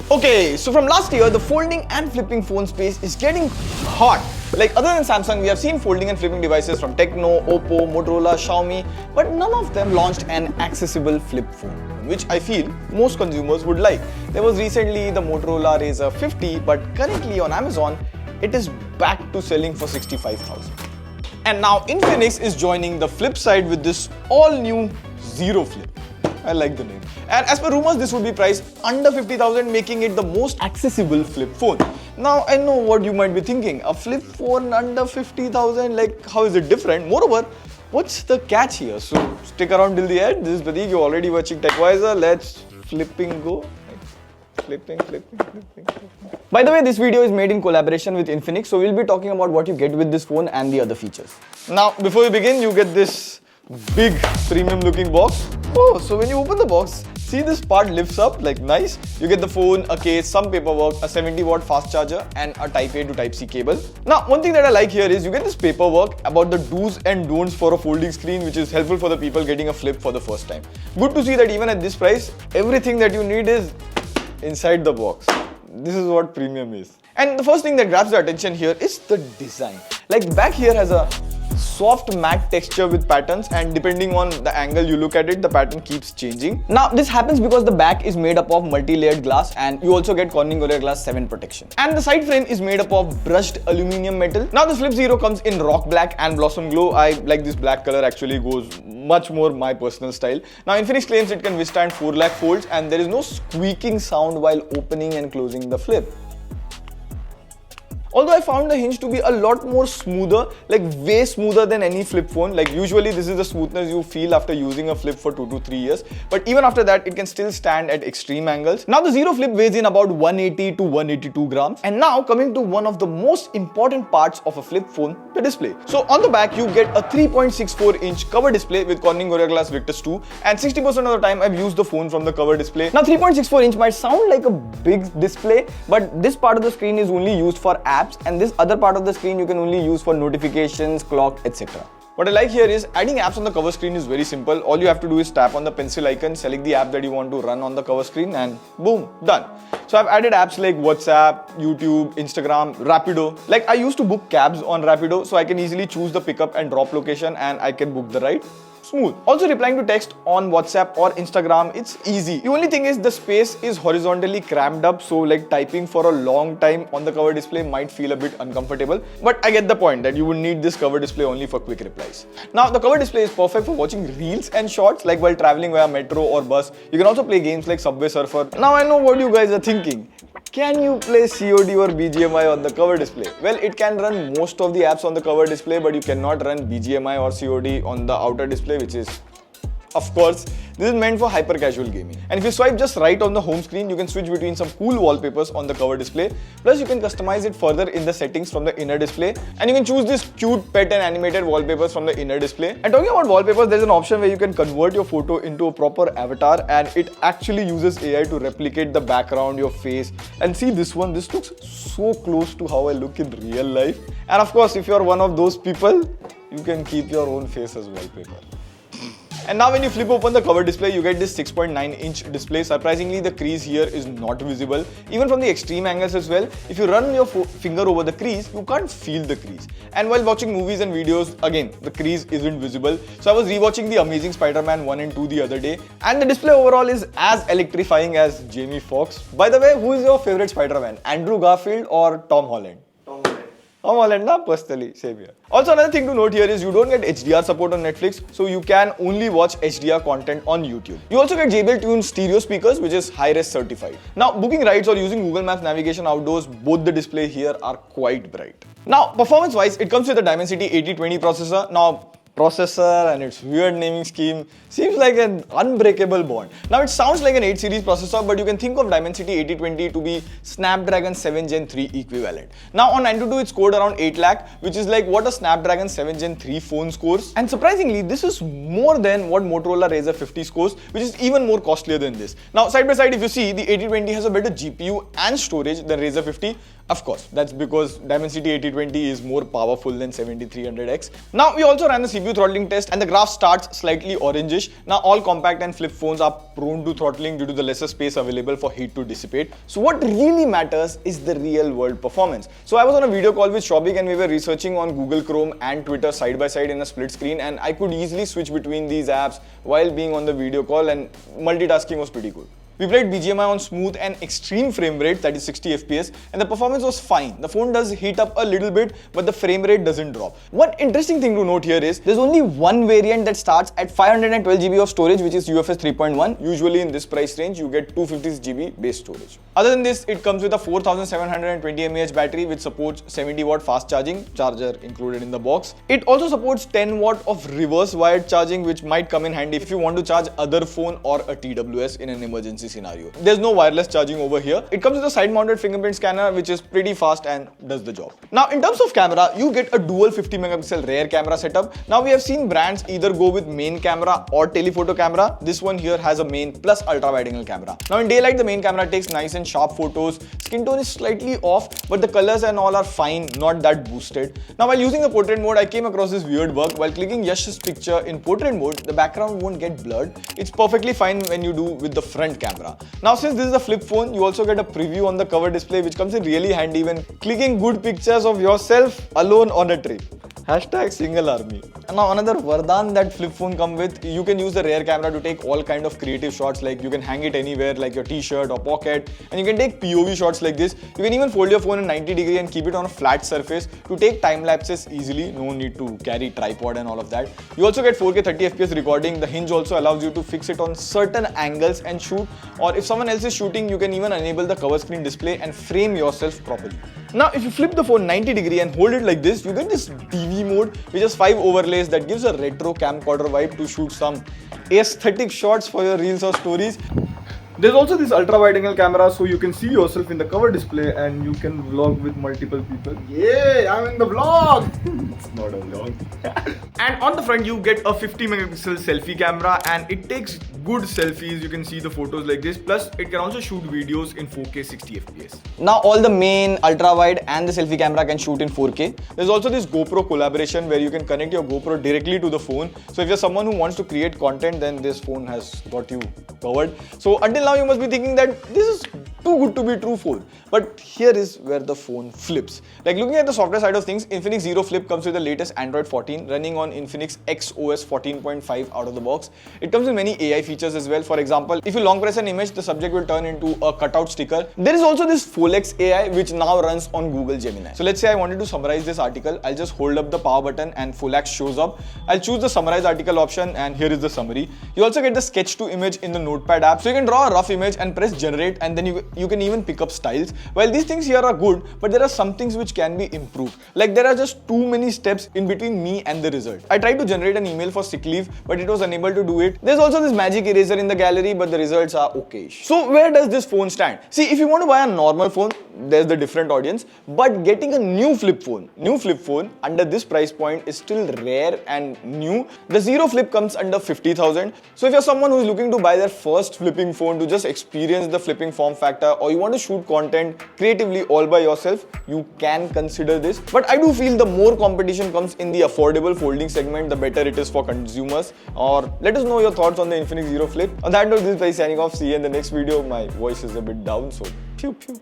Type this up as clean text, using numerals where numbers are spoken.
Okay, so from last year, the folding and flipping phone space is getting hot. Like other than Samsung, we have seen folding and flipping devices from Tecno, Oppo, Motorola, Xiaomi, but none of them launched an accessible flip phone, which I feel most consumers would like. There was recently the Motorola Razr 50, but currently on Amazon, it is back to selling for 65,000. And now Infinix is joining the flip side with this all-new Zero Flip. I like the name. And as per rumors, this would be priced under 50,000, making it the most accessible flip phone. Now, I know what you might be thinking. A flip phone under 50,000, like how is it different? Moreover, what's the catch here? So stick around till the end. This is Pradeep, you're already watching TechWiser. Let's flipping go. Flipping. By the way, this video is made in collaboration with Infinix, so we'll be talking about what you get with this phone and the other features. Now, before we begin, you get this big premium looking box. Oh, so when you open the box, see this part lifts up like nice. You get the phone, a case, some paperwork, a 70-watt fast charger and a Type A to Type C cable. Now, one thing that I like here is you get this paperwork about the do's and don'ts for a folding screen, which is helpful for the people getting a flip for the first time. Good to see that even at this price, everything that you need is inside the box. This is what premium is. And the first thing that grabs the attention here is the design. Like the back here has a soft matte texture with patterns, and depending on the angle you look at it, the pattern keeps changing. Now this happens because the back is made up of multi-layered glass, and you also get Corning Gorilla Glass 7 protection. And the side frame is made up of brushed aluminum metal. Now the Flip Zero comes in rock black and blossom glow. I like this black color, actually goes much more my personal style. Now Infinix claims it can withstand 4 lakh folds and there is no squeaking sound while opening and closing the flip. Although I found the hinge to be a lot more smoother, like way smoother than any flip phone. Like usually this is the smoothness you feel after using a flip for 2 to 3 years. But even after that, it can still stand at extreme angles. Now the Zero Flip weighs in about 180 to 182 grams. And now coming to one of the most important parts of a flip phone, the display. So on the back, you get a 3.64-inch cover display with Corning Gorilla Glass Victus 2. And 60% of the time, I've used the phone from the cover display. Now 3.64-inch might sound like a big display, but this part of the screen is only used for apps, and this other part of the screen you can only use for notifications, clock, etc. What I like here is adding apps on the cover screen is very simple. All you have to do is tap on the pencil icon, select the app that you want to run on the cover screen, and boom, done. So I've added apps like WhatsApp, YouTube, Instagram, Rapido. Like I used to book cabs on Rapido, so I can easily choose the pickup and drop location and I can book the ride. Smooth. Also replying to text on WhatsApp or Instagram, it's easy. The only thing is the space is horizontally crammed up, so like typing for a long time on the cover display might feel a bit uncomfortable. But I get the point that you would need this cover display only for quick replies. Now the cover display is perfect for watching reels and shorts, like while traveling via metro or bus. You can also play games like Subway Surfer. Now I know what you guys are thinking. Can you play COD or BGMI on the cover display? Well, it can run most of the apps on the cover display, but you cannot run BGMI or COD on the outer display, which is, of course, this is meant for hyper casual gaming. And if you swipe just right on the home screen, you can switch between some cool wallpapers on the cover display. Plus, you can customize it further in the settings from the inner display. And you can choose this cute pet and animated wallpapers from the inner display. And talking about wallpapers, there's an option where you can convert your photo into a proper avatar, and it actually uses AI to replicate the background, your face. And see this one, this looks so close to how I look in real life. And of course, if you're one of those people, you can keep your own face as wallpaper. And now when you flip open the cover display, you get this 6.9-inch display. Surprisingly, the crease here is not visible, even from the extreme angles as well. If you run your finger over the crease, you can't feel the crease. And while watching movies and videos, again, the crease isn't visible. So I was rewatching The Amazing Spider-Man 1 and 2 the other day, and the display overall is as electrifying as Jamie Foxx. By the way, who is your favorite Spider-Man? Andrew Garfield or Tom Holland? Tom Holland, na? Personally, same here. Also, another thing to note here is you don't get HDR support on Netflix, so you can only watch HDR content on YouTube. You also get JBL tuned stereo speakers, which is high-res certified. Now, booking rides or using Google Maps navigation outdoors, both the display here are quite bright. Now, performance-wise, it comes with a Dimensity 8020 processor. Now, processor and its weird naming scheme seems like an unbreakable bond. Now it sounds like an 8 series processor, but you can think of Dimensity 8020 to be Snapdragon 7 Gen 3 equivalent. Now on AnTuTu it scored around 8 lakh, which is like what a Snapdragon 7 Gen 3 phone scores. And surprisingly, this is more than what Motorola Razr 50 scores, which is even more costlier than this. Now side by side, if you see, the 8020 has a better GPU and storage than Razr 50, Of course, that's because Dimensity 8020 is more powerful than 7300X. Now, we also ran the CPU throttling test and the graph starts slightly orangish. Now, all compact and flip phones are prone to throttling due to the lesser space available for heat to dissipate. So what really matters is the real world performance. So I was on a video call with Shobik and we were researching on Google Chrome and Twitter side by side in a split screen, and I could easily switch between these apps while being on the video call, and multitasking was pretty good. We played BGMI on smooth and extreme frame rate, that is 60 FPS, and the performance was fine. The phone does heat up a little bit, but the frame rate doesn't drop. One interesting thing to note here is there's only one variant that starts at 512 GB of storage, which is UFS 3.1. Usually in this price range, you get 256 GB base storage. Other than this, it comes with a 4720 mAh battery, which supports 70 watt fast charging, charger included in the box. It also supports 10 watt of reverse wired charging, which might come in handy if you want to charge other phone or a TWS in an emergency scenario. There's no wireless charging over here. It comes with a side-mounted fingerprint scanner, which is pretty fast and does the job. Now, in terms of camera, you get a dual 50 megapixel rear camera setup. Now, we have seen brands either go with main camera or telephoto camera. This one here has a main plus ultra wide angle camera. Now, in daylight, the main camera takes nice and sharp photos. Skin tone is slightly off, but the colors and all are fine, not that boosted. Now, while using the portrait mode, I came across this weird bug. While clicking Yash's picture in portrait mode, the background won't get blurred. It's perfectly fine when you do with the front camera. Now, since this is a flip phone, you also get a preview on the cover display, which comes in really handy when clicking good pictures of yourself alone on a trip. Hashtag single army. And now another Vardhan that flip phone come with, you can use the rear camera to take all kind of creative shots, like you can hang it anywhere like your t-shirt or pocket, and you can take POV shots like this. You can even fold your phone in 90 degree and keep it on a flat surface to take time lapses easily. No need to carry tripod and all of that. You also get 4K 30 FPS recording. The hinge also allows you to fix it on certain angles and shoot, or if someone else is shooting, you can even enable the cover screen display and frame yourself properly. Now, if you flip the phone 90 degree and hold it like this, you get this DV mode, which has 5 overlays that gives a retro camcorder vibe to shoot some aesthetic shots for your reels or stories. There's also this ultra wide angle camera, so you can see yourself in the cover display and you can vlog with multiple people. Yeah, I'm in the vlog! It's not a vlog. And on the front, you get a 50 megapixel selfie camera, and it takes good selfies. You can see the photos like this. Plus, it can also shoot videos in 4K 60 FPS. Now, all the main ultra wide and the selfie camera can shoot in 4K. There's also this GoPro collaboration where you can connect your GoPro directly to the phone. So if you're someone who wants to create content, then this phone has got you covered. So until now, you must be thinking that this is too good to be true phone. But here is where the phone flips. Like, looking at the software side of things, Infinix Zero Flip comes with the latest Android 14 running on Infinix XOS 14.5 out of the box. It comes with many AI features as well. For example, if you long press an image, the subject will turn into a cutout sticker. There is also this Folex AI, which now runs on Google Gemini. So let's say I wanted to summarize this article. I'll just hold up the power button and Folex shows up. I'll choose the summarize article option, and here is the summary. You also get the sketch to image in the Notepad app. So you can draw a rough image and press generate, and then you can even pick up styles. Well, these things here are good, but there are some things which can be improved. Like, there are just too many steps in between me and the result. I tried to generate an email for sick leave, but it was unable to do it. There's also this magic eraser in the gallery, but the results are okay. So where does this phone stand? See, if you want to buy a normal phone, there's the different audience, but getting a new flip phone under this price point is still rare and new. The Zero Flip comes under 50,000. So if you're someone who's looking to buy their first flipping phone to just experience the flipping form factor, or you want to shoot content creatively all by yourself, you can consider this. But I do feel the more competition comes in the affordable folding segment, the better it is for consumers. Or let us know your thoughts on the Infinix Zero Flip. On that note, this is Pai signing off. See you in the next video. My voice is a bit down, so pew pew.